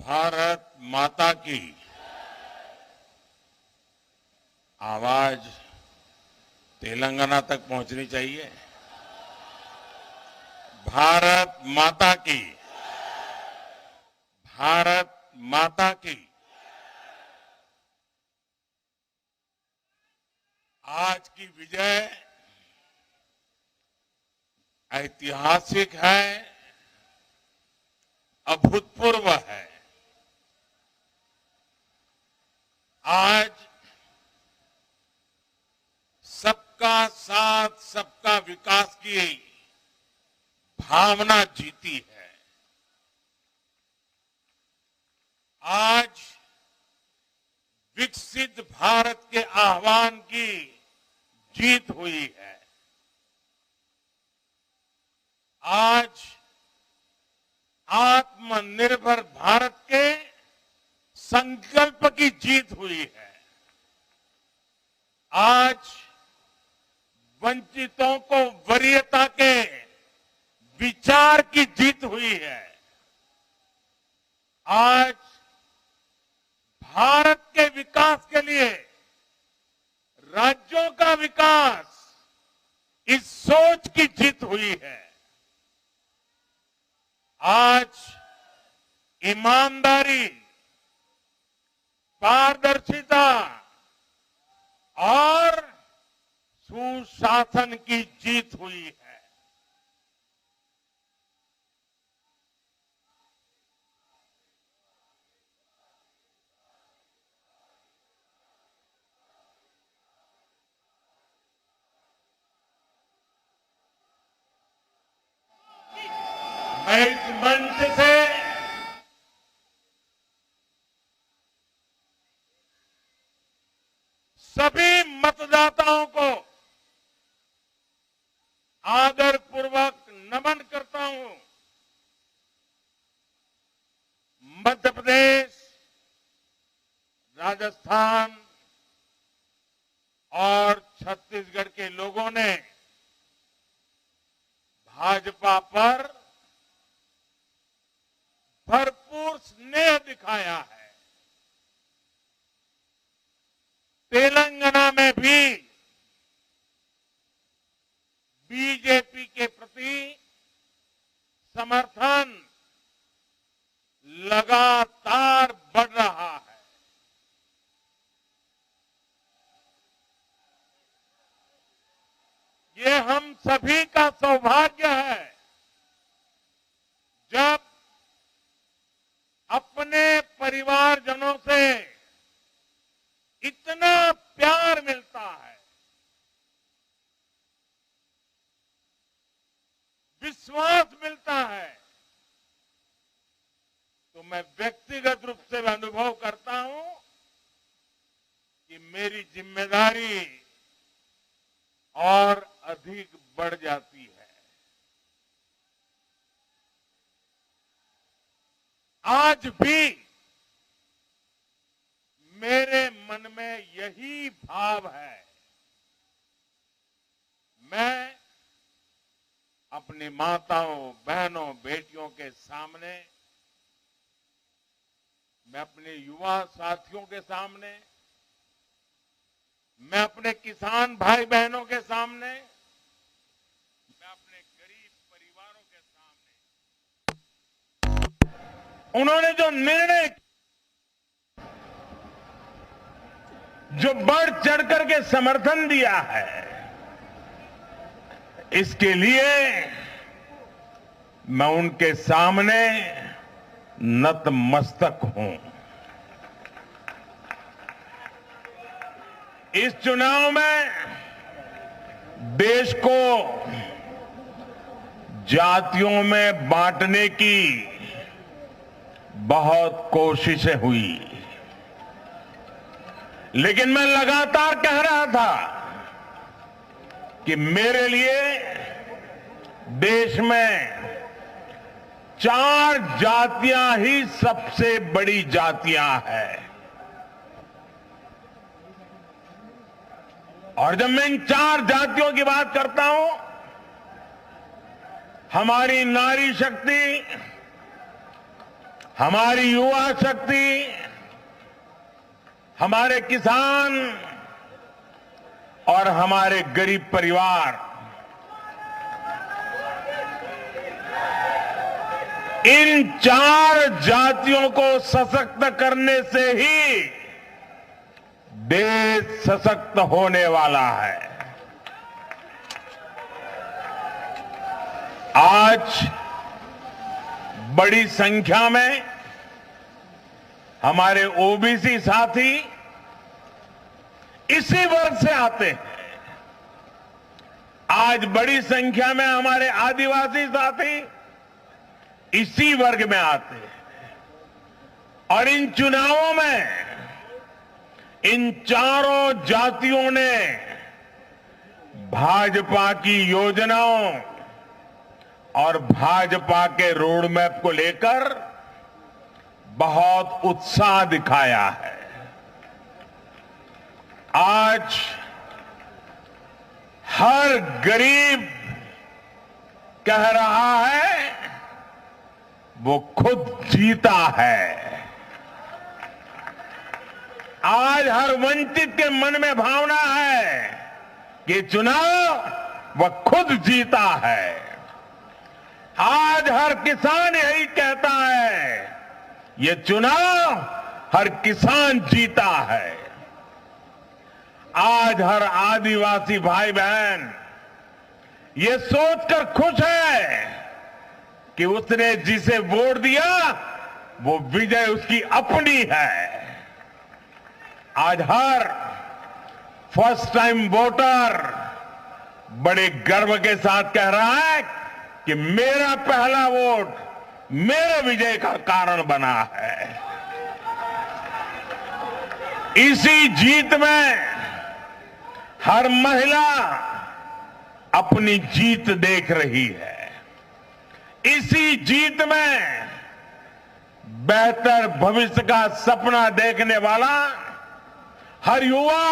भारत माता की आवाज तेलंगाना तक पहुंचनी चाहिए। भारत माता की, भारत माता की। आज की विजय ऐतिहासिक है, अभूतपूर्व है। आज सबका साथ, सबका विकास की भावना जीती है। आज विकसित भारत के आह्वान की जीत हुई है। आज आत्मनिर्भर भारत के संकल्प की जीत हुई है। आज वंचितों को वरीयता के विचार की जीत हुई है। आज भारत के विकास के लिए राज्यों का विकास, इस सोच की जीत हुई है। आज ईमानदारी, पारदर्शिता और सुशासन की जीत हुई है। मैं इस मंच से सभी मतदाताओं को आदरपूर्वक नमन करता हूं। मध्य प्रदेश, राजस्थान और छत्तीसगढ़ के लोगों ने भाजपा पर भरपूर स्नेह दिखाया है। तेलंगाना में भी बीजेपी के प्रति समर्थन लगातार बढ़ रहा है। ये हम सभी का सौभाग्य है जब अपने परिवारजनों से इतना प्यार मिलता है, विश्वास मिलता है। तो मैं व्यक्तिगत रूप से अनुभव करता हूं कि मेरी जिम्मेदारी और अधिक बढ़ जाती है। आज भी मेरे मन में यही भाव है। मैं अपनी माताओं, बहनों, बेटियों के सामने, मैं अपने युवा साथियों के सामने, मैं अपने किसान भाई बहनों के सामने, मैं अपने गरीब परिवारों के सामने उन्होंने जो निर्णय, जो बढ़ चढ़ करके समर्थन दिया है, इसके लिए मैं उनके सामने नतमस्तक हूं। इस चुनाव में देश को जातियों में बांटने की बहुत कोशिशें हुई, लेकिन मैं लगातार कह रहा था कि मेरे लिए देश में 4 जातियां ही सबसे बड़ी जातियां हैं। और जब मैं इन 4 जातियों की बात करता हूं, हमारी नारी शक्ति, हमारी युवा शक्ति, हमारे किसान और हमारे गरीब परिवार, इन 4 जातियों को सशक्त करने से ही देश सशक्त होने वाला है। आज बड़ी संख्या में हमारे ओबीसी साथी इसी वर्ग से आते हैं। आज बड़ी संख्या में हमारे आदिवासी साथी इसी वर्ग में आते हैं। और इन चुनावों में इन चारों जातियों ने भाजपा की योजनाओं और भाजपा के रोड मैप को लेकर बहुत उत्साह दिखाया है। आज हर गरीब कह रहा है वो खुद जीता है। आज हर वंचित के मन में भावना है कि चुनाव वह खुद जीता है। आज हर किसान यही कहता है, ये चुनाव हर किसान जीता है। आज हर आदिवासी भाई बहन ये सोचकर खुश है कि उसने जिसे वोट दिया वो विजय उसकी अपनी है। आज हर फर्स्ट टाइम वोटर बड़े गर्व के साथ कह रहा है कि मेरा पहला वोट मेरे विजय का कारण बना है। इसी जीत में हर महिला अपनी जीत देख रही है। इसी जीत में बेहतर भविष्य का सपना देखने वाला हर युवा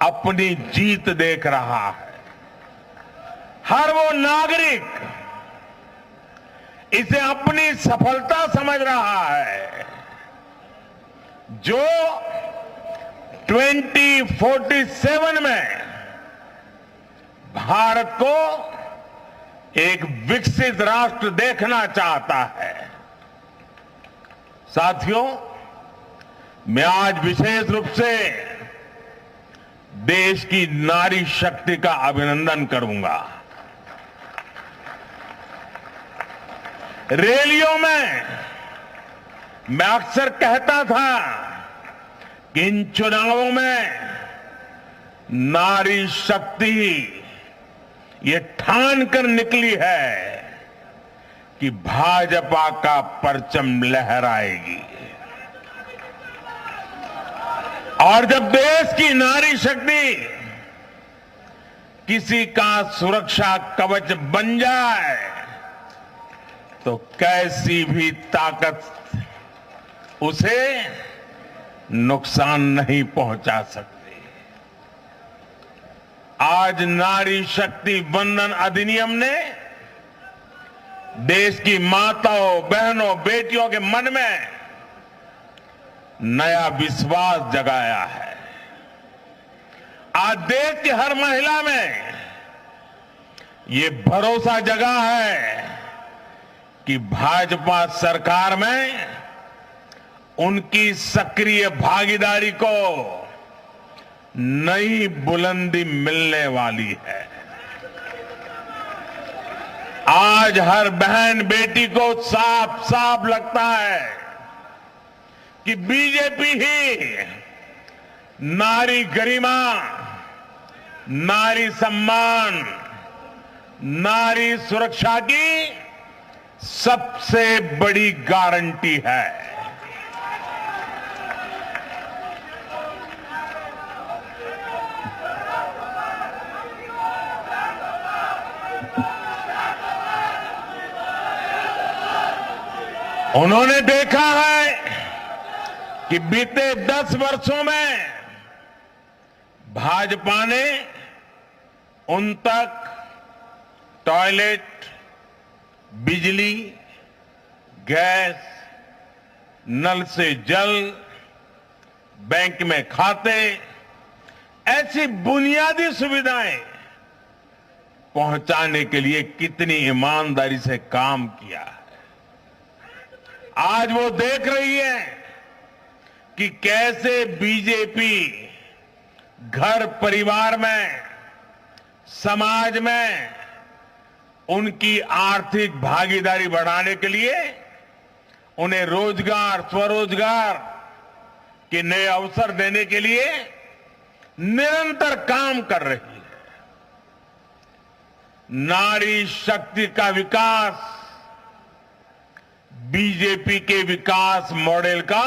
अपनी जीत देख रहा है। हर वो नागरिक इसे अपनी सफलता समझ रहा है जो 2047 में भारत को एक विकसित राष्ट्र देखना चाहता है। साथियों, मैं आज विशेष रूप से देश की नारी शक्ति का अभिनंदन करूंगा। रैलियों में मैं अक्सर कहता था कि इन चुनावों में नारी शक्ति ये ठान कर निकली है कि भाजपा का परचम लहराएगी। और जब देश की नारी शक्ति किसी का सुरक्षा कवच बन जाए तो कैसी भी ताकत उसे नुकसान नहीं पहुंचा सकती। आज नारी शक्ति वंदन अधिनियम ने देश की माताओं, बहनों, बेटियों के मन में नया विश्वास जगाया है। आज देश की हर महिला में ये भरोसा जगा है कि भाजपा सरकार में उनकी सक्रिय भागीदारी को नई बुलंदी मिलने वाली है। आज हर बहन बेटी को साफ साफ लगता है कि बीजेपी ही नारी गरिमा, नारी सम्मान, नारी सुरक्षा की सबसे बड़ी गारंटी है। उन्होंने देखा है कि बीते 10 वर्षों में भाजपा ने उन तक टॉयलेट, बिजली, गैस, नल से जल, बैंक में खाते, ऐसी बुनियादी सुविधाएं पहुंचाने के लिए कितनी ईमानदारी से काम किया है। आज वो देख रही है कि कैसे बीजेपी घर परिवार में, समाज में उनकी आर्थिक भागीदारी बढ़ाने के लिए उन्हें रोजगार, स्वरोजगार के नए अवसर देने के लिए निरंतर काम कर रही है। नारी शक्ति का विकास बीजेपी के विकास मॉडल का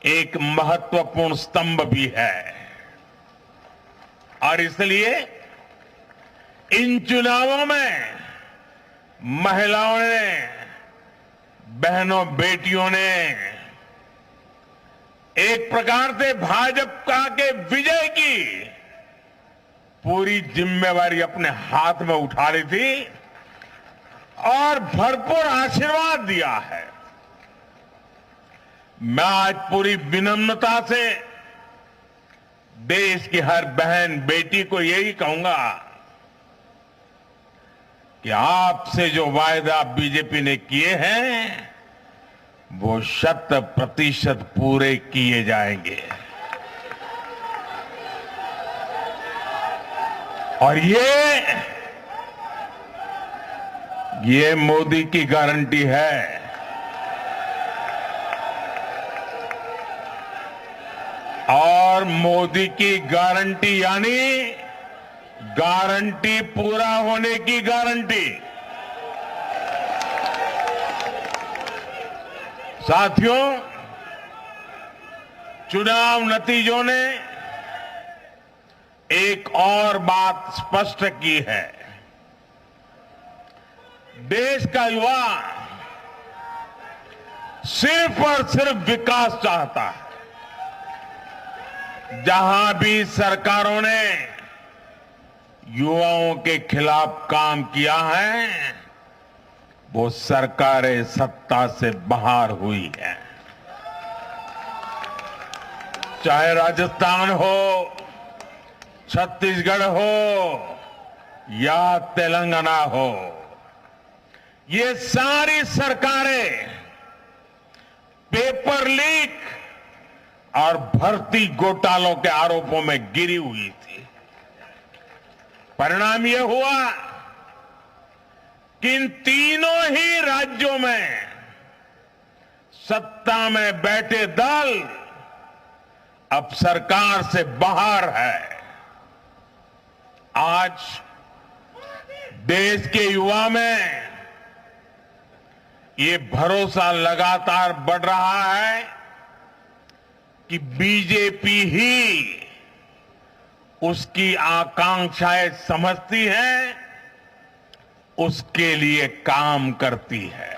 एक महत्वपूर्ण स्तंभ भी है और इसलिए इन चुनावों में महिलाओं ने, बहनों, बेटियों ने एक प्रकार से भाजपा के विजय की पूरी जिम्मेवारी अपने हाथ में उठा ली थी और भरपूर आशीर्वाद दिया है। मैं आज पूरी विनम्रता से देश की हर बहन बेटी को यही कहूंगा कि आपसे जो वायदा बीजेपी ने किए हैं वो 100% पूरे किए जाएंगे और ये मोदी की गारंटी है। और मोदी की गारंटी यानी गारंटी पूरा होने की गारंटी। साथियों, चुनाव नतीजों ने एक और बात स्पष्ट की है। देश का युवा सिर्फ और सिर्फ विकास चाहता है। जहां भी सरकारों ने युवाओं के खिलाफ काम किया है वो सरकारें सत्ता से बाहर हुई है। चाहे राजस्थान हो, छत्तीसगढ़ हो या तेलंगाना हो, ये सारी सरकारें पेपर लीक और भर्ती घोटालों के आरोपों में गिरी हुई थी। परिणाम यह हुआ कि इन तीनों ही राज्यों में सत्ता में बैठे दल अब सरकार से बाहर है। आज देश के युवा में ये भरोसा लगातार बढ़ रहा है कि बीजेपी ही उसकी आकांक्षाएं समझती है, उसके लिए काम करती है।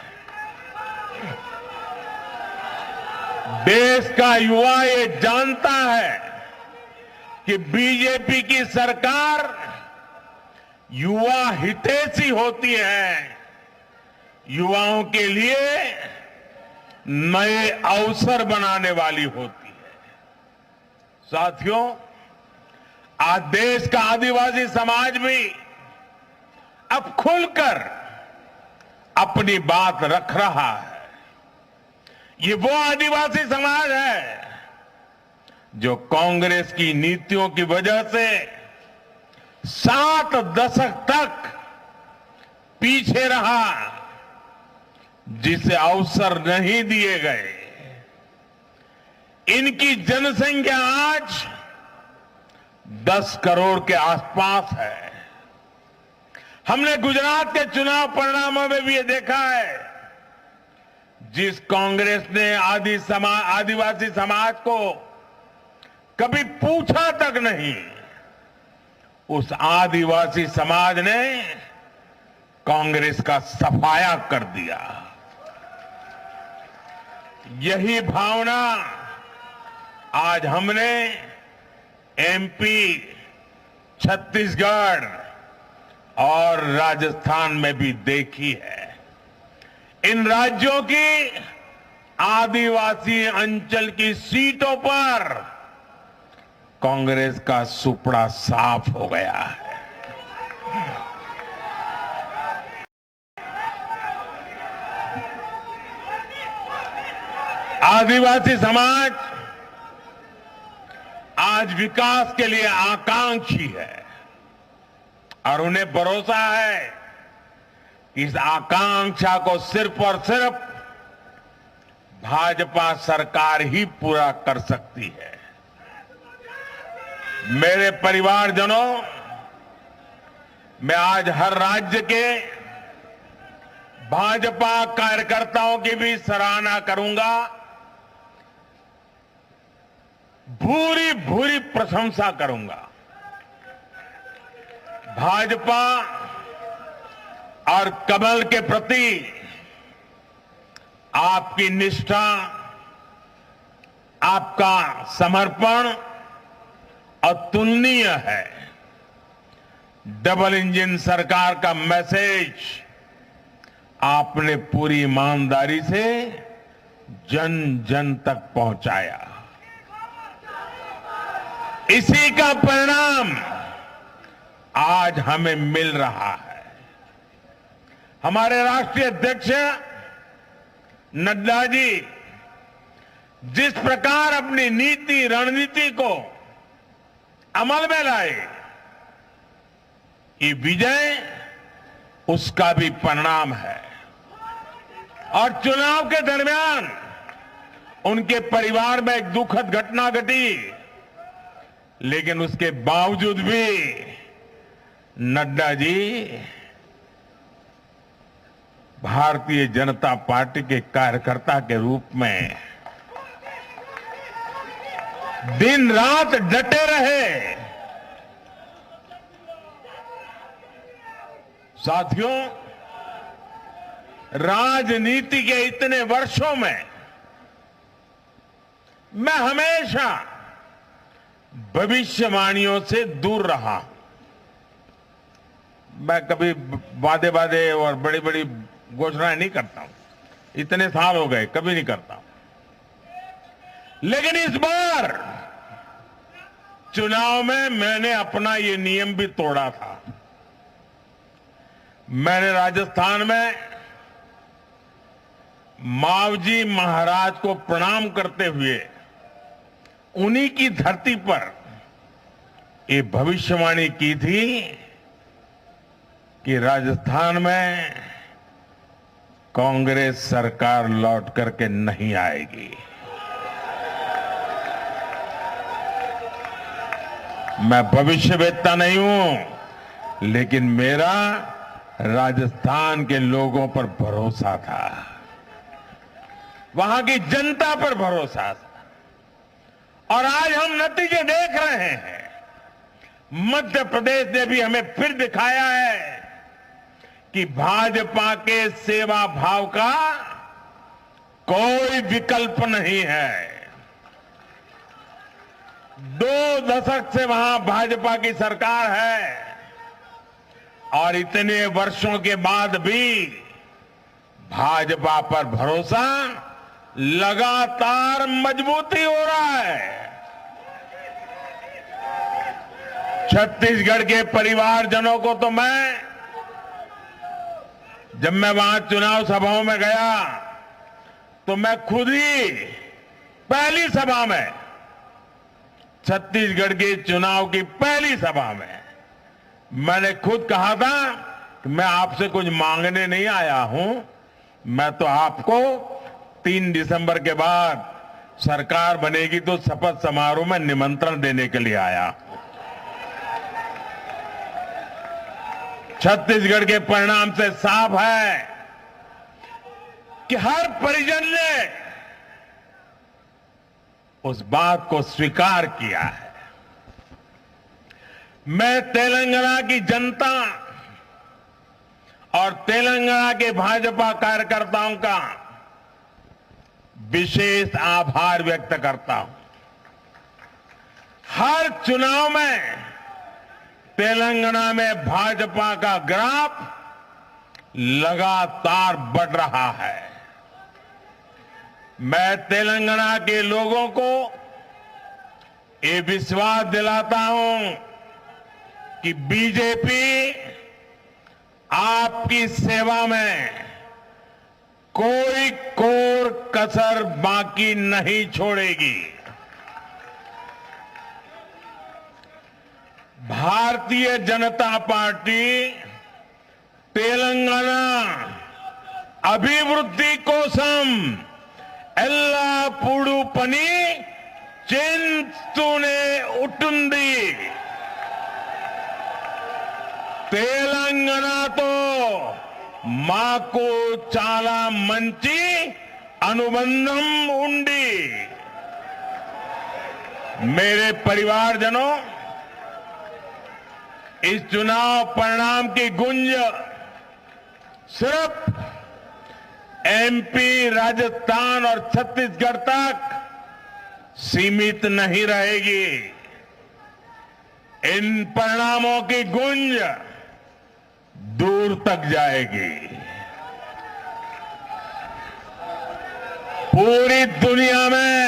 देश का युवा ये जानता है कि बीजेपी की सरकार युवा हितैषी होती है, युवाओं के लिए नए अवसर बनाने वाली होती है। साथियों, आज देश का आदिवासी समाज भी अब खुलकर अपनी बात रख रहा है। ये वो आदिवासी समाज है जो कांग्रेस की नीतियों की वजह से 7 दशक तक पीछे रहा, जिसे अवसर नहीं दिए गए। इनकी जनसंख्या आज 10 करोड़ के आसपास है। हमने गुजरात के चुनाव परिणामों में भी ये देखा है, जिस कांग्रेस ने आदिवासी समाज को कभी पूछा तक नहीं, उस आदिवासी समाज ने कांग्रेस का सफाया कर दिया। यही भावना आज हमने एमपी, छत्तीसगढ़ और राजस्थान में भी देखी है। इन राज्यों की आदिवासी अंचल की सीटों पर कांग्रेस का सुपड़ा साफ हो गया है। आदिवासी समाज आज विकास के लिए आकांक्षी है और उन्हें भरोसा है कि इस आकांक्षा को सिर्फ और सिर्फ भाजपा सरकार ही पूरा कर सकती है। मेरे परिवारजनों, मैं आज हर राज्य के भाजपा कार्यकर्ताओं की भी सराहना करूंगा, भूरी भूरी प्रशंसा करूंगा। भाजपा और कमल के प्रति आपकी निष्ठा, आपका समर्पण अतुलनीय है। डबल इंजन सरकार का मैसेज आपने पूरी ईमानदारी से जन जन तक पहुंचाया। इसी का परिणाम आज हमें मिल रहा है। हमारे राष्ट्रीय अध्यक्ष नड्डा जी जिस प्रकार अपनी नीति रणनीति को अमल में लाए, ये विजय उसका भी परिणाम है। और चुनाव के दरमियान उनके परिवार में एक दुखद घटना घटी, लेकिन उसके बावजूद भी नड्डा जी भारतीय जनता पार्टी के कार्यकर्ता के रूप में दिन रात डटे रहे। साथियों, राजनीति के इतने वर्षों में मैं हमेशा भविष्यवाणियों से दूर रहा हूं। मैं कभी वादे वादे और बड़ी बड़ी घोषणाएं नहीं करता हूं, इतने साल हो गए, कभी नहीं करता हूं। लेकिन इस बार चुनाव में मैंने अपना ये नियम भी तोड़ा था। मैंने राजस्थान में मावजी महाराज को प्रणाम करते हुए उन्हीं की धरती पर ये भविष्यवाणी की थी कि राजस्थान में कांग्रेस सरकार लौट करके नहीं आएगी। मैं भविष्यवेत्ता नहीं हूं, लेकिन मेरा राजस्थान के लोगों पर भरोसा था, वहां की जनता पर भरोसा था। और आज हम नतीजे देख रहे हैं। मध्य प्रदेश ने भी हमें फिर दिखाया है कि भाजपा के सेवा भाव का कोई विकल्प नहीं है। 2 दशक से वहां भाजपा की सरकार है और इतने वर्षों के बाद भी भाजपा पर भरोसा लगातार मजबूती हो रहा है। छत्तीसगढ़ के परिवारजनों को तो जब मैं वहां चुनाव सभाओं में गया तो मैं खुद ही पहली सभा में, छत्तीसगढ़ के चुनाव की पहली सभा में मैंने खुद कहा था कि मैं आपसे कुछ मांगने नहीं आया हूं, मैं तो आपको 3 दिसंबर के बाद सरकार बनेगी तो शपथ समारोह में निमंत्रण देने के लिए आया। छत्तीसगढ़ के परिणाम से साफ है कि हर परिजन ने उस बात को स्वीकार किया है। मैं तेलंगाना की जनता और तेलंगाना के भाजपा कार्यकर्ताओं का विशेष आभार व्यक्त करता हूं। हर चुनाव में तेलंगाना में भाजपा का ग्राफ लगातार बढ़ रहा है। मैं तेलंगाना के लोगों को ये विश्वास दिलाता हूं कि बीजेपी आपकी सेवा में कोई कोर कसर बाकी नहीं छोड़ेगी। भारतीय जनता पार्टी तेलंगाना अभिवृद्धि कोसम ఎల్లప్పుడూ పని చేస్తూనే ఉంటుంది। తెలంగాణతో మాకు చాలా మంచి అనుబంధం ఉంది। मेरे परिवारजनों, इस चुनाव परिणाम की गुंज सिर्फ एमपी, राजस्थान और छत्तीसगढ़ तक सीमित नहीं रहेगी। इन परिणामों की गुंज दूर तक जाएगी। पूरी दुनिया में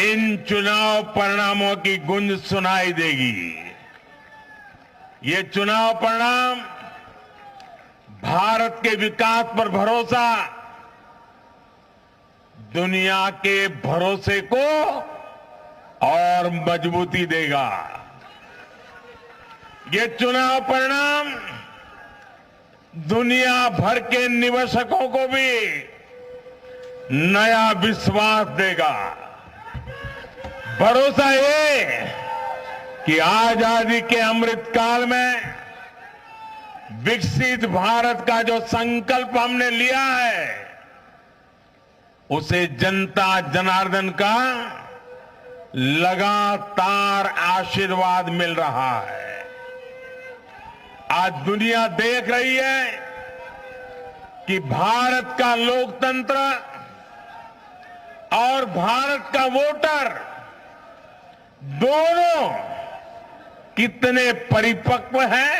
इन चुनाव परिणामों की गुंज सुनाई देगी। ये चुनाव परिणाम भारत के विकास पर भरोसा, दुनिया के भरोसे को और मजबूती देगा। ये चुनाव परिणाम दुनिया भर के निवेशकों को भी नया विश्वास देगा। भरोसा ये कि आजादी के अमृत काल में विकसित भारत का जो संकल्प हमने लिया है, उसे जनता जनार्दन का लगातार आशीर्वाद मिल रहा है। आज दुनिया देख रही है कि भारत का लोकतंत्र और भारत का वोटर दोनों कितने परिपक्व हैं,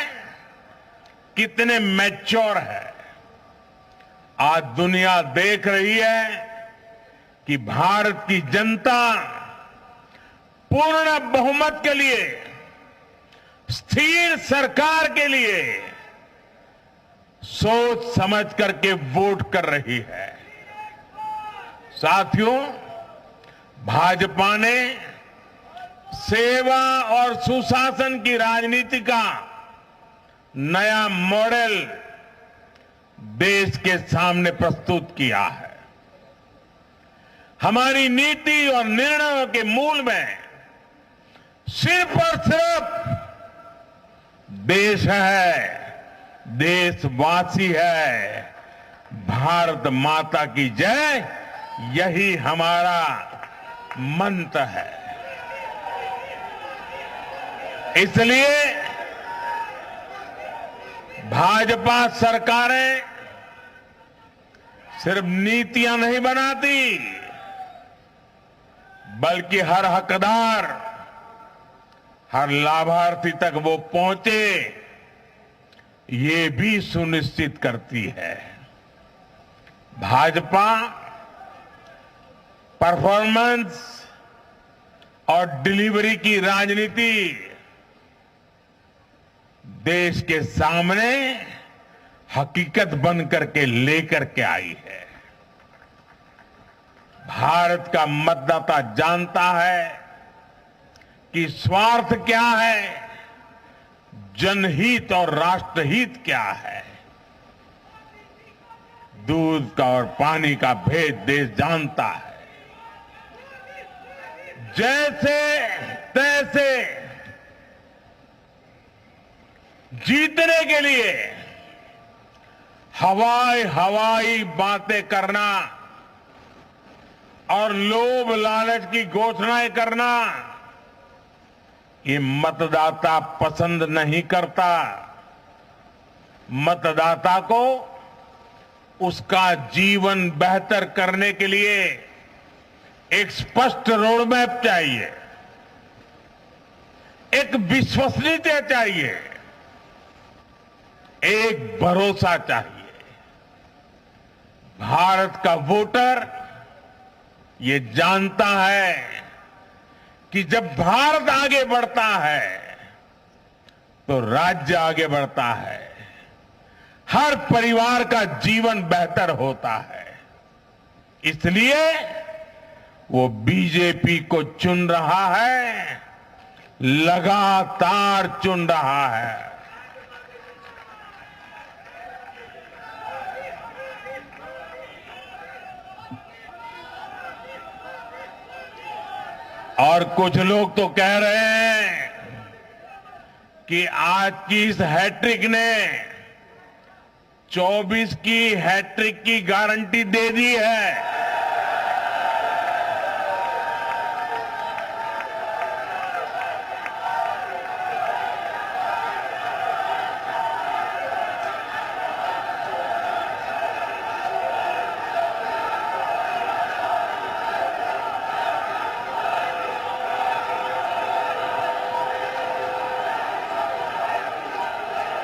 कितने मैच्योर है। आज दुनिया देख रही है कि भारत की जनता पूर्ण बहुमत के लिए, स्थिर सरकार के लिए सोच समझ करके वोट कर रही है। साथियों, भाजपा ने सेवा और सुशासन की राजनीति का नया मॉडल देश के सामने प्रस्तुत किया है। हमारी नीति और निर्णयों के मूल में सिर्फ और सिर्फ देश है, देशवासी है। भारत माता की जय, यही हमारा मंत्र है। इसलिए भाजपा सरकारें सिर्फ नीतियां नहीं बनाती, बल्कि हर हकदार, हर लाभार्थी तक वो पहुंचे, ये भी सुनिश्चित करती है। भाजपा परफॉर्मेंस और डिलीवरी की राजनीति देश के सामने हकीकत बन करके लेकर के आई है। भारत का मतदाता जानता है कि स्वार्थ क्या है, जनहित और राष्ट्रहित क्या है। दूध का और पानी का भेद देश जानता है। जैसे तैसे जीतने के लिए हवाई हवाई बातें करना और लोभ लालच की घोषणाएं करना ये मतदाता पसंद नहीं करता। मतदाता को उसका जीवन बेहतर करने के लिए एक स्पष्ट रोडमैप चाहिए, एक विश्वसनीयता चाहिए, एक भरोसा चाहिए। भारत का वोटर ये जानता है कि जब भारत आगे बढ़ता है तो राज्य आगे बढ़ता है, हर परिवार का जीवन बेहतर होता है। इसलिए वो बीजेपी को चुन रहा है, लगातार चुन रहा है। और कुछ लोग तो कह रहे हैं कि आज की इस हैट्रिक ने 24 की हैट्रिक की गारंटी दे दी है।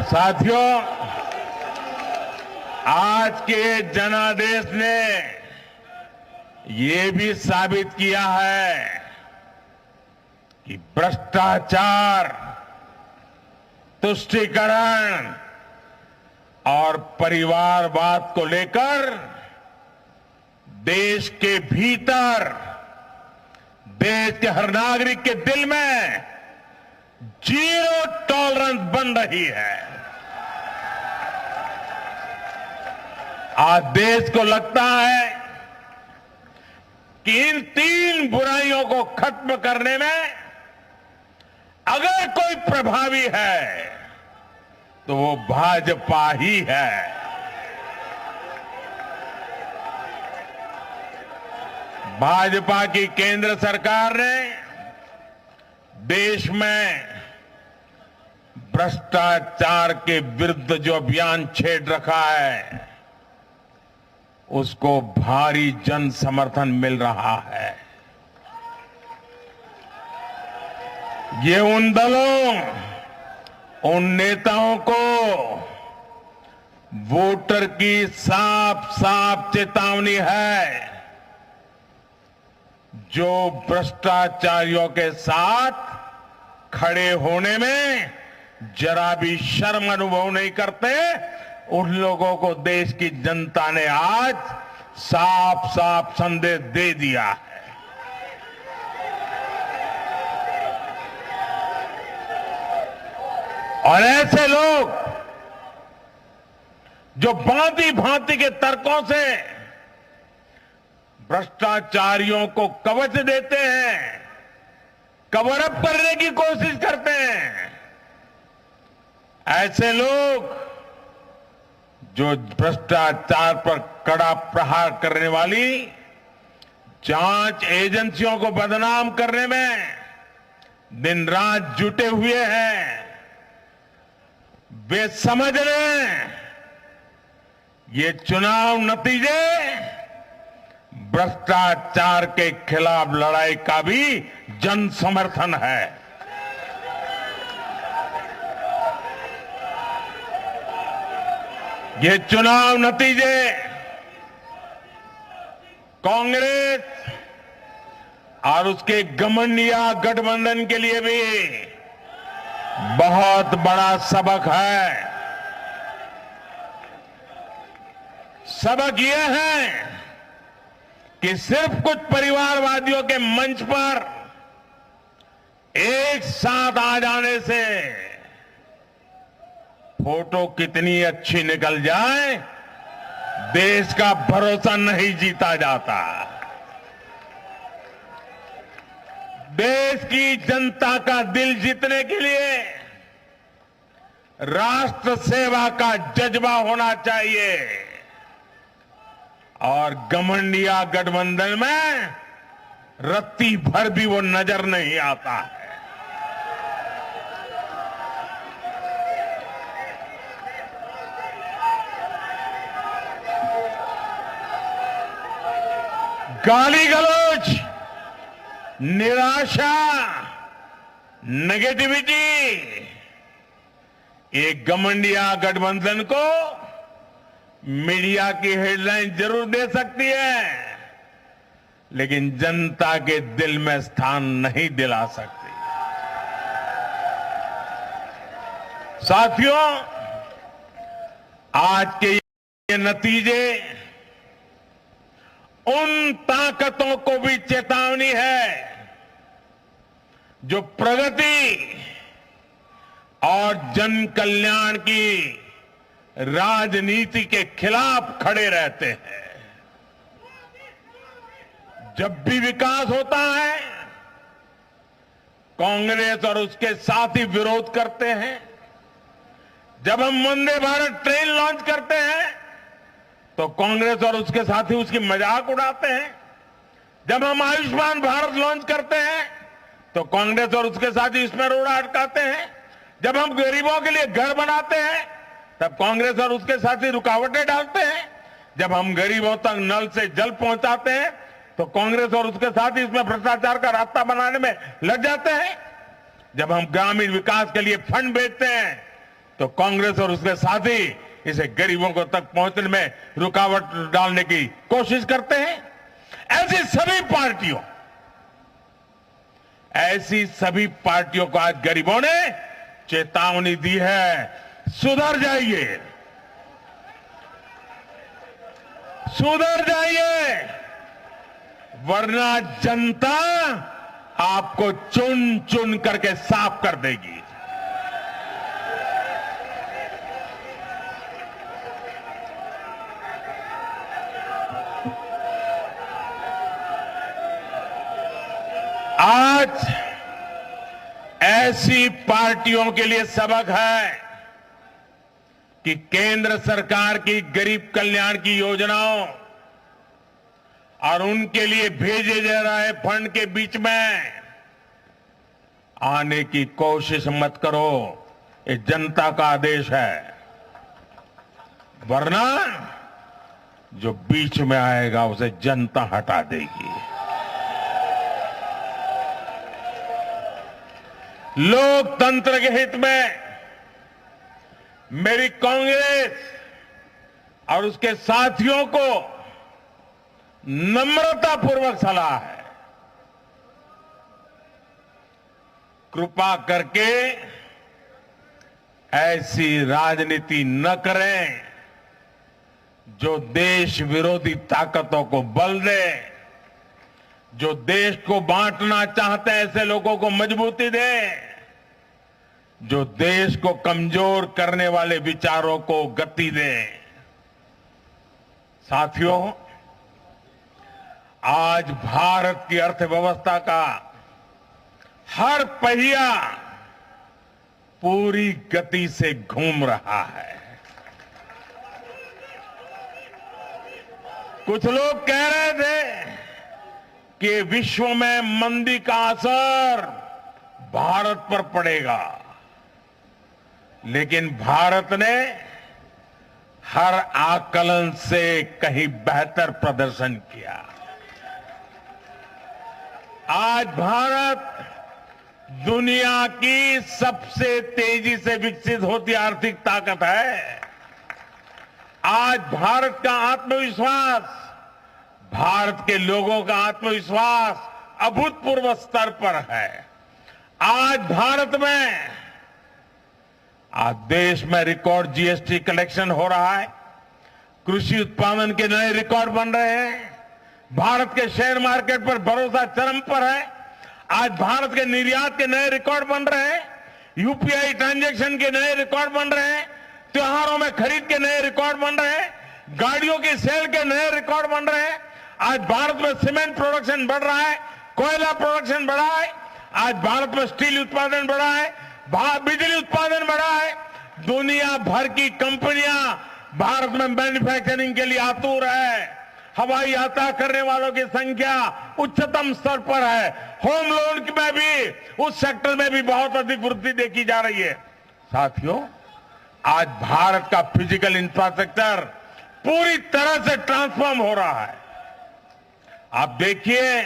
साथियों, आज के जनादेश ने ये भी साबित किया है कि भ्रष्टाचार, तुष्टीकरण और परिवारवाद को लेकर देश के भीतर, देश के हर नागरिक के दिल में जीरो टॉलरेंस बन रही है। आज देश को लगता है कि इन 3 बुराइयों को खत्म करने में अगर कोई प्रभावी है तो वो भाजपा ही है। भाजपा की केंद्र सरकार ने देश में भ्रष्टाचार के विरुद्ध जो अभियान छेड़ रखा है उसको भारी जन समर्थन मिल रहा है। ये उन दलों, उन नेताओं को वोटर की साफ साफ चेतावनी है जो भ्रष्टाचारियों के साथ खड़े होने में जरा भी शर्म अनुभव नहीं करते। उन लोगों को देश की जनता ने आज साफ साफ संदेश दे दिया है। और ऐसे लोग जो भांति भांति के तर्कों से भ्रष्टाचारियों को कवच देते हैं, कवर अप करने की कोशिश करते हैं, ऐसे लोग जो भ्रष्टाचार पर कड़ा प्रहार करने वाली जांच एजेंसियों को बदनाम करने में दिन रात जुटे हुए हैं, वे समझ रहे हैं ये चुनाव नतीजे भ्रष्टाचार के खिलाफ लड़ाई का भी जन समर्थन है। ये चुनाव नतीजे कांग्रेस और उसके घमंडिया गठबंधन के लिए भी बहुत बड़ा सबक है। सबक ये है कि सिर्फ कुछ परिवारवादियों के मंच पर एक साथ आ जाने से फोटो कितनी अच्छी निकल जाए, देश का भरोसा नहीं जीता जाता। देश की जनता का दिल जीतने के लिए राष्ट्र सेवा का जज्बा होना चाहिए और घमंडिया गठबंधन में रत्ती भर भी वो नजर नहीं आता है। गाली गलौज, निराशा, नेगेटिविटी, एक घमंडिया गठबंधन को मीडिया की हेडलाइन जरूर दे सकती है, लेकिन जनता के दिल में स्थान नहीं दिला सकती। साथियों, आज के ये नतीजे उन ताकतों को भी चेतावनी है जो प्रगति और जन कल्याण की राजनीति के खिलाफ खड़े रहते हैं। जब भी विकास होता है, कांग्रेस और उसके साथी विरोध करते हैं। जब हम वंदे भारत ट्रेन लॉन्च करते हैं तो कांग्रेस और उसके साथी उसकी मजाक उड़ाते हैं। जब हम आयुष्मान भारत लॉन्च करते हैं तो कांग्रेस और उसके साथी इसमें रोड़ा अटकाते हैं। जब हम गरीबों के लिए घर बनाते हैं तब कांग्रेस और उसके साथी रुकावटें डालते हैं। जब हम गरीबों तक नल से जल पहुंचाते हैं तो कांग्रेस और उसके साथी इसमें भ्रष्टाचार का रास्ता बनाने में लग जाते हैं। जब हम ग्रामीण विकास के लिए फंड भेजते हैं तो कांग्रेस और उसके साथी इसे गरीबों को तक पहुंचने में रुकावट डालने की कोशिश करते हैं। ऐसी सभी पार्टियों को आज गरीबों ने चेतावनी दी है, सुधर जाइए, सुधर जाइए, वरना जनता आपको चुन चुन करके साफ कर देगी। आज ऐसी पार्टियों के लिए सबक है कि केंद्र सरकार की गरीब कल्याण की योजनाओं और उनके लिए भेजे जा रहे फंड के बीच में आने की कोशिश मत करो। ये जनता का आदेश है, वरना जो बीच में आएगा उसे जनता हटा देगी। लोकतंत्र के हित में मेरी कांग्रेस और उसके साथियों को नम्रतापूर्वक सलाह है, कृपा करके ऐसी राजनीति न करें जो देश विरोधी ताकतों को बल दे, जो देश को बांटना चाहते हैं ऐसे लोगों को मजबूती दे, जो देश को कमजोर करने वाले विचारों को गति दे। साथियों, आज भारत की अर्थव्यवस्था का हर पहिया पूरी गति से घूम रहा है। कुछ लोग कह रहे थे कि विश्व में मंदी का असर भारत पर पड़ेगा, लेकिन भारत ने हर आकलन से कहीं बेहतर प्रदर्शन किया। आज भारत दुनिया की सबसे तेजी से विकसित होती आर्थिक ताकत है। आज भारत का आत्मविश्वास, भारत के लोगों का आत्मविश्वास अभूतपूर्व स्तर पर है। आज भारत में, आज देश में रिकॉर्ड जीएसटी कलेक्शन हो रहा है, कृषि उत्पादन के नए रिकॉर्ड बन रहे हैं, भारत के शेयर मार्केट पर भरोसा चरम पर है। आज भारत के निर्यात के नए रिकॉर्ड बन रहे हैं, यूपीआई ट्रांजैक्शन के नए रिकॉर्ड बन रहे हैं, त्योहारों में खरीद के नए रिकॉर्ड बन रहे हैं, गाड़ियों की सेल के नए रिकॉर्ड बन रहे हैं। आज भारत में सीमेंट प्रोडक्शन बढ़ रहा है, कोयला प्रोडक्शन बढ़ा है, आज भारत में स्टील उत्पादन बढ़ा है, बिजली उत्पादन बढ़ा है, दुनिया भर की कंपनियां भारत में मैन्युफैक्चरिंग के लिए आतुर है। हवाई यात्रा करने वालों की संख्या उच्चतम स्तर पर है। होम लोन में भी उस सेक्टर में भी बहुत अधिक वृद्धि देखी जा रही है। साथियों, आज भारत का फिजिकल इंफ्रास्ट्रक्चर पूरी तरह से ट्रांसफॉर्म हो रहा है। आप देखिए,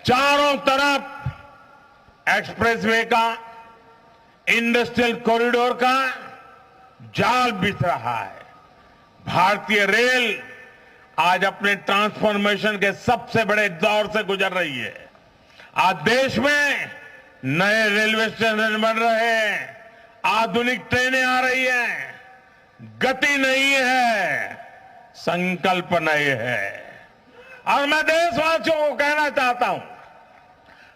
चारों तरफ एक्सप्रेसवे का, इंडस्ट्रियल कॉरिडोर का जाल बिछ रहा है। भारतीय रेल आज अपने ट्रांसफॉर्मेशन के सबसे बड़े दौर से गुजर रही है। आज देश में नए रेलवे स्टेशन बन रहे हैं, आधुनिक ट्रेनें आ रही हैं। गति नहीं है, संकल्प नए है। और मैं देशवासियों को कहना चाहता हूं,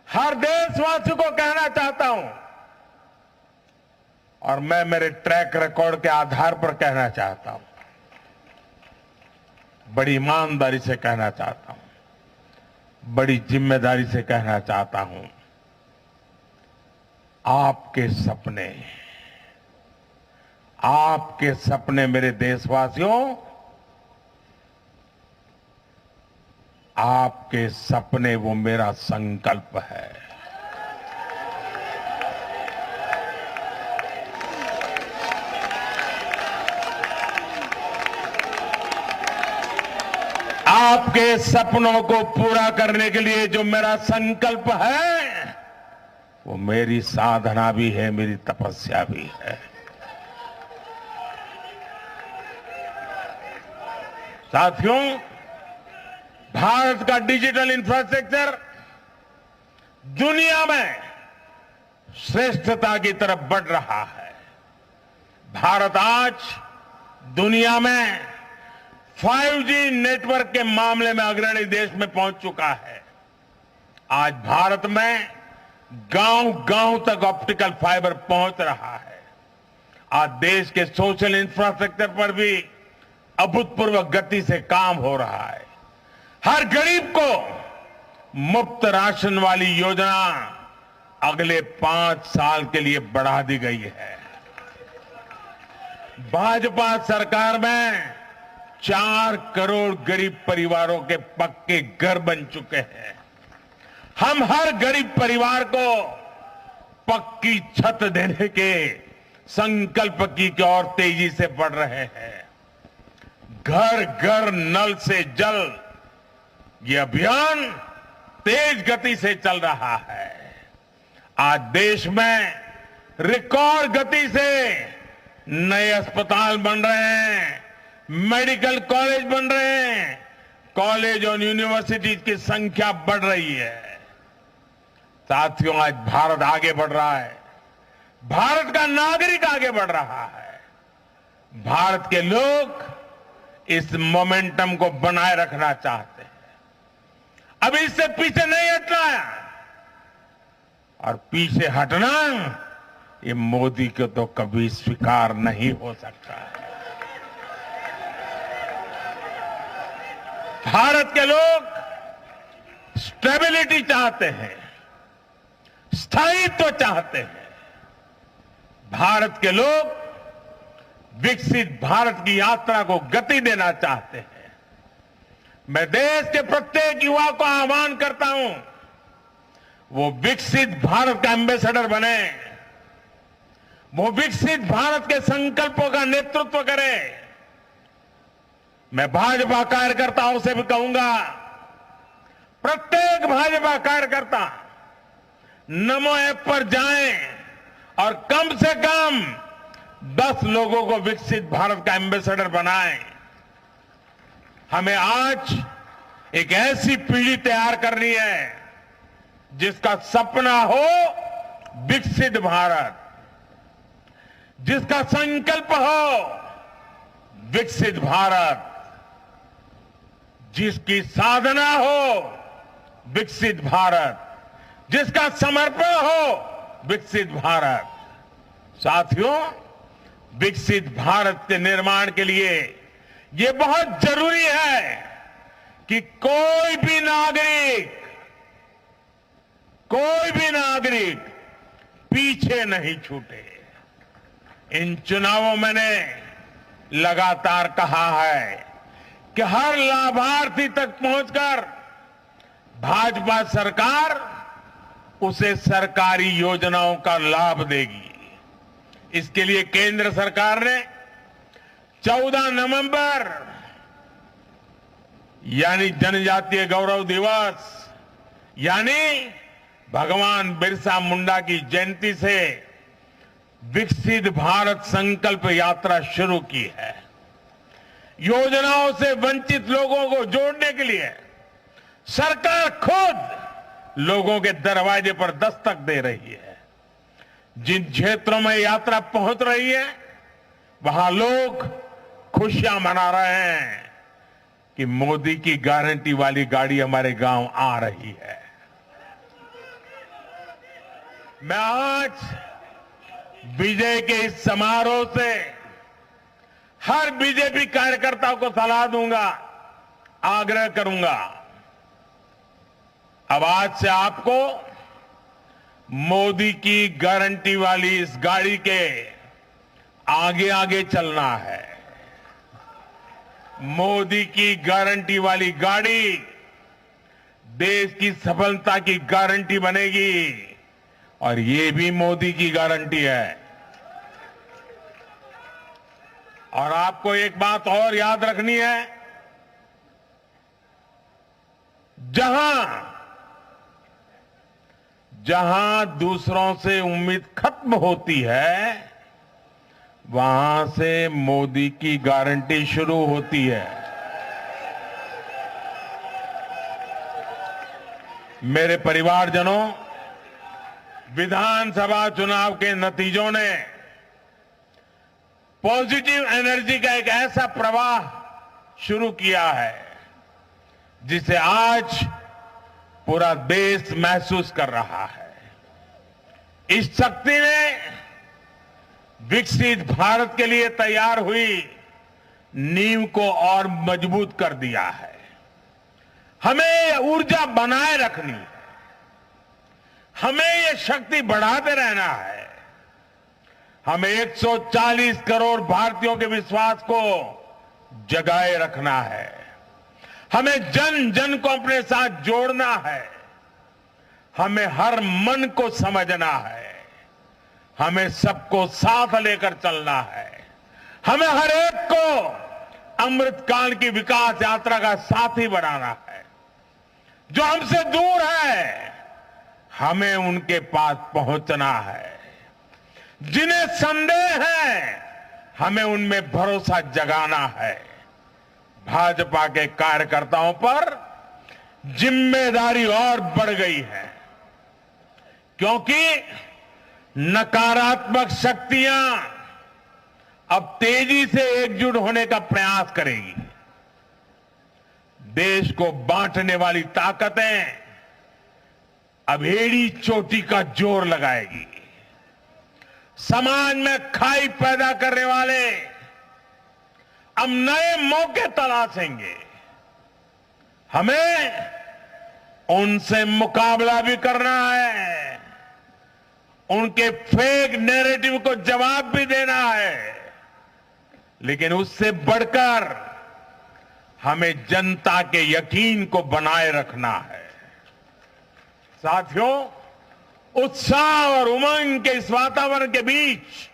हर देशवासी को कहना चाहता हूं, और मैं मेरे ट्रैक रिकॉर्ड के आधार पर कहना चाहता हूं, बड़ी ईमानदारी से कहना चाहता हूं, बड़ी जिम्मेदारी से कहना चाहता हूं, आपके सपने मेरे देशवासियों, आपके सपने वो मेरा संकल्प है। आपके सपनों को पूरा करने के लिए जो मेरा संकल्प है, वो मेरी साधना भी है, मेरी तपस्या भी है। साथियों, भारत का डिजिटल इंफ्रास्ट्रक्चर दुनिया में श्रेष्ठता की तरफ बढ़ रहा है। भारत आज दुनिया में 5G नेटवर्क के मामले में अग्रणी देश में पहुंच चुका है। आज भारत में गांव-गांव तक ऑप्टिकल फाइबर पहुंच रहा है। आज देश के सोशल इंफ्रास्ट्रक्चर पर भी अभूतपूर्व गति से काम हो रहा है। हर गरीब को मुफ्त राशन वाली योजना अगले 5 साल के लिए बढ़ा दी गई है। भाजपा सरकार में 4 करोड़ गरीब परिवारों के पक्के घर बन चुके हैं। हम हर गरीब परिवार को पक्की छत देने के संकल्प की ओर तेजी से बढ़ रहे हैं। घर घर नल से जल, ये अभियान तेज गति से चल रहा है। आज देश में रिकॉर्ड गति से नए अस्पताल बन रहे हैं, मेडिकल कॉलेज बन रहे हैं, कॉलेज और यूनिवर्सिटी की संख्या बढ़ रही है। साथियों, आज भारत आगे बढ़ रहा है। भारत का नागरिक आगे बढ़ रहा है। भारत के लोग इस मोमेंटम को बनाए रखना चाहते हैं। अब इससे पीछे नहीं हटना है, और पीछे हटना ये मोदी को तो कभी स्वीकार नहीं हो सकता है। भारत के लोग स्टेबिलिटी चाहते हैं, स्थायित्व चाहते हैं। भारत के लोग विकसित भारत की यात्रा को गति देना चाहते हैं। मैं देश के प्रत्येक युवा को आह्वान करता हूं, वो विकसित भारत का एम्बेसडर बने, वो विकसित भारत के संकल्पों का नेतृत्व करे। मैं भाजपा कार्यकर्ताओं से भी कहूंगा, प्रत्येक भाजपा कार्यकर्ता नमो ऐप पर जाएं और कम से कम 10 लोगों को विकसित भारत का एम्बेसडर बनाएं। हमें आज एक ऐसी पीढ़ी तैयार करनी है जिसका सपना हो विकसित भारत, जिसका संकल्प हो विकसित भारत, जिसकी साधना हो विकसित भारत, जिसका समर्पण हो विकसित भारत। साथियों, विकसित भारत के निर्माण के लिए ये बहुत जरूरी है कि कोई भी नागरिक पीछे नहीं छूटे। इन चुनावों में मैंने लगातार कहा है कि हर लाभार्थी तक पहुंचकर भाजपा सरकार उसे सरकारी योजनाओं का लाभ देगी। इसके लिए केंद्र सरकार ने 14 नवंबर यानी जनजातीय गौरव दिवस यानी भगवान बिरसा मुंडा की जयंती से विकसित भारत संकल्प यात्रा शुरू की है। योजनाओं से वंचित लोगों को जोड़ने के लिए सरकार खुद लोगों के दरवाजे पर दस्तक दे रही है। जिन क्षेत्रों में यात्रा पहुंच रही है वहां लोग खुशियां मना रहे हैं कि मोदी की गारंटी वाली गाड़ी हमारे गांव आ रही है। मैं आज विजय के इस समारोह से हर बीजेपी कार्यकर्ता को सलाह दूंगा, आग्रह करूंगा। अब आज से आपको मोदी की गारंटी वाली इस गाड़ी के आगे आगे चलना है। मोदी की गारंटी वाली गाड़ी देश की सफलता की गारंटी बनेगी और ये भी मोदी की गारंटी है। और आपको एक बात और याद रखनी है, जहां दूसरों से उम्मीद खत्म होती है वहां से मोदी की गारंटी शुरू होती है। मेरे परिवारजनों, विधानसभा चुनाव के नतीजों ने पॉजिटिव एनर्जी का एक ऐसा प्रवाह शुरू किया है जिसे आज पूरा देश महसूस कर रहा है। इस शक्ति ने विकसित भारत के लिए तैयार हुई नींव को और मजबूत कर दिया है। हमें ये ऊर्जा बनाए रखनी है, हमें ये शक्ति बढ़ाते रहना है। हमें 140 करोड़ भारतीयों के विश्वास को जगाए रखना है। हमें जन जन को अपने साथ जोड़ना है। हमें हर मन को समझना है। हमें सबको साथ लेकर चलना है। हमें हर एक को अमृतकाल की विकास यात्रा का साथी बनाना है। जो हमसे दूर है हमें उनके पास पहुंचना है। जिन्हें संदेह है हमें उनमें भरोसा जगाना है। भाजपा के कार्यकर्ताओं पर जिम्मेदारी और बढ़ गई है क्योंकि नकारात्मक शक्तियां अब तेजी से एकजुट होने का प्रयास करेगी। देश को बांटने वाली ताकतें अब एड़ी चोटी का जोर लगाएगी। समाज में खाई पैदा करने वाले अब नए मौके तलाशेंगे। हमें उनसे मुकाबला भी करना है, उनके फेक नैरेटिव को जवाब भी देना है, लेकिन उससे बढ़कर हमें जनता के यकीन को बनाए रखना है। साथियों, उत्साह और उमंग के इस वातावरण के बीच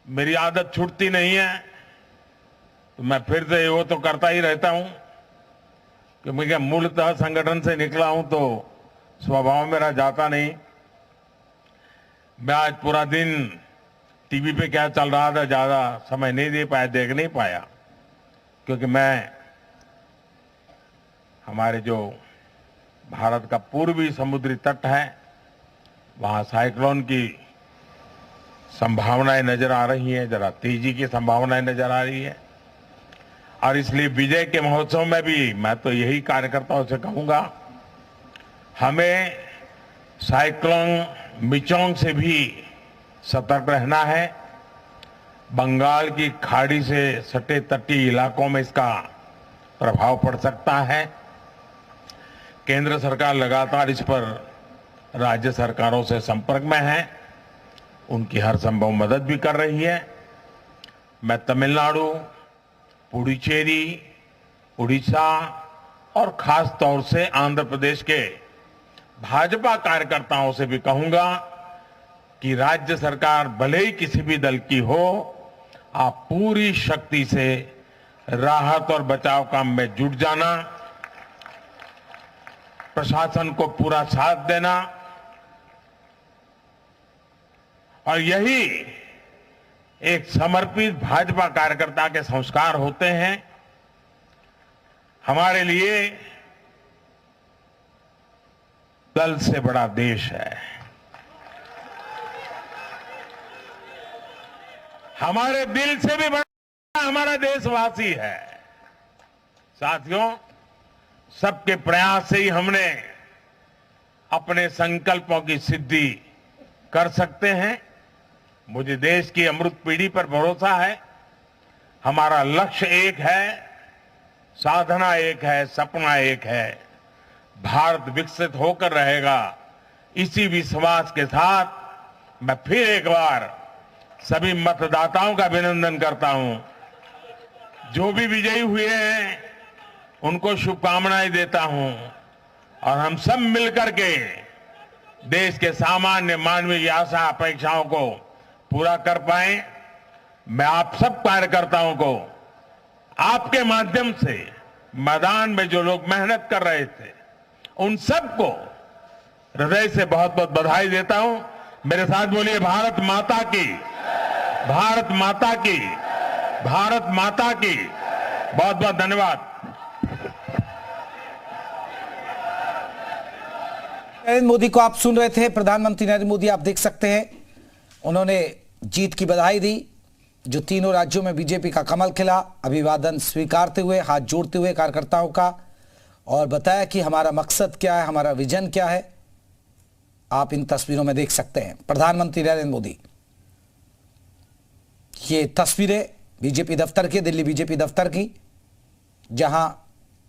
मेरी आदत छूटती नहीं है, तो मैं फिर से वो तो करता ही रहता हूं कि मैं मूलतः संगठन से निकला हूं तो स्वभाव मेरा जाता नहीं। मैं आज पूरा दिन टीवी पे क्या चल रहा था ज्यादा समय नहीं दे पाया, देख नहीं पाया, क्योंकि मैं हमारे जो भारत का पूर्वी समुद्री तट है वहां साइक्लोन की संभावनाएं नजर आ रही हैं, जरा तेजी की संभावनाएं नजर आ रही है। और इसलिए विजय के महोत्सव में भी मैं तो यही कार्यकर्ताओं से कहूंगा, हमें साइक्लोन मिचोंग से भी सतर्क रहना है। बंगाल की खाड़ी से सटे तटीय इलाकों में इसका प्रभाव पड़ सकता है। केंद्र सरकार लगातार इस पर राज्य सरकारों से संपर्क में है उनकी हर संभव मदद भी कर रही है। मैं तमिलनाडु, पुडुचेरी, उड़ीसा और खास तौर से आंध्र प्रदेश के भाजपा कार्यकर्ताओं से भी कहूंगा कि राज्य सरकार भले ही किसी भी दल की हो, आप पूरी शक्ति से राहत और बचाव काम में जुट जाना, प्रशासन को पूरा साथ देना, और यही एक समर्पित भाजपा कार्यकर्ता के संस्कार होते हैं। हमारे लिए दल से बड़ा देश है, हमारे दिल से भी बड़ा हमारा देशवासी है। साथियों, सबके प्रयास से ही हमने अपने संकल्पों की सिद्धि कर सकते हैं। मुझे देश की अमृत पीढ़ी पर भरोसा है। हमारा लक्ष्य एक है, साधना एक है, सपना एक है। भारत विकसित होकर रहेगा, इसी विश्वास के साथ मैं फिर एक बार सभी मतदाताओं का अभिनंदन करता हूं। जो भी विजयी हुए हैं उनको शुभकामनाएं देता हूं, और हम सब मिलकर के देश के सामान्य मानवीय आशा अपेक्षाओं को पूरा कर पाए। मैं आप सब कार्यकर्ताओं को आपके माध्यम से मैदान में जो लोग मेहनत कर रहे थे उन सबको हृदय से बहुत बहुत बधाई देता हूं। मेरे साथ बोलिए भारत माता की, भारत माता की, भारत माता की। बहुत बहुत धन्यवाद। नरेंद्र मोदी को आप सुन रहे थे। प्रधानमंत्री नरेंद्र मोदी आप देख सकते हैं, उन्होंने जीत की बधाई दी। जो तीनों राज्यों में बीजेपी का कमल खिला, अभिवादन स्वीकारते हुए, हाथ जोड़ते हुए कार्यकर्ताओं का, और बताया कि हमारा मकसद क्या है, हमारा विजन क्या है। आप इन तस्वीरों में देख सकते हैं प्रधानमंत्री नरेंद्र मोदी। ये तस्वीरें बीजेपी दफ्तर की, दिल्ली बीजेपी दफ्तर की, जहां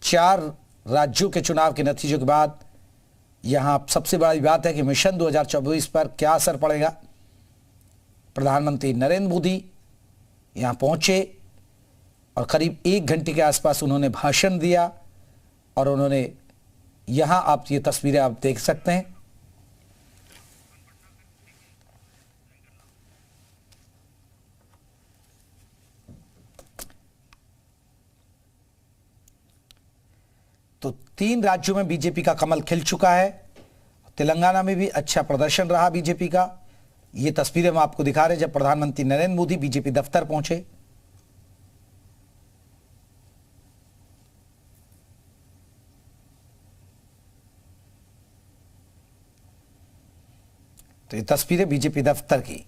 4 राज्यों के चुनाव के नतीजों के बाद यहां सबसे बड़ी बात है कि मिशन 2024 पर क्या असर पड़ेगा। प्रधानमंत्री नरेंद्र मोदी यहां पहुंचे और करीब 1 घंटे के आसपास उन्होंने भाषण दिया, और उन्होंने यहां आप ये तस्वीरें आप देख सकते हैं। तो 3 राज्यों में बीजेपी का कमल खिल चुका है। तेलंगाना में भी अच्छा प्रदर्शन रहा बीजेपी का। ये तस्वीरें हम आपको दिखा रहे हैं जब प्रधानमंत्री नरेंद्र मोदी बीजेपी दफ्तर पहुंचे। तो ये तस्वीरें बीजेपी दफ्तर की।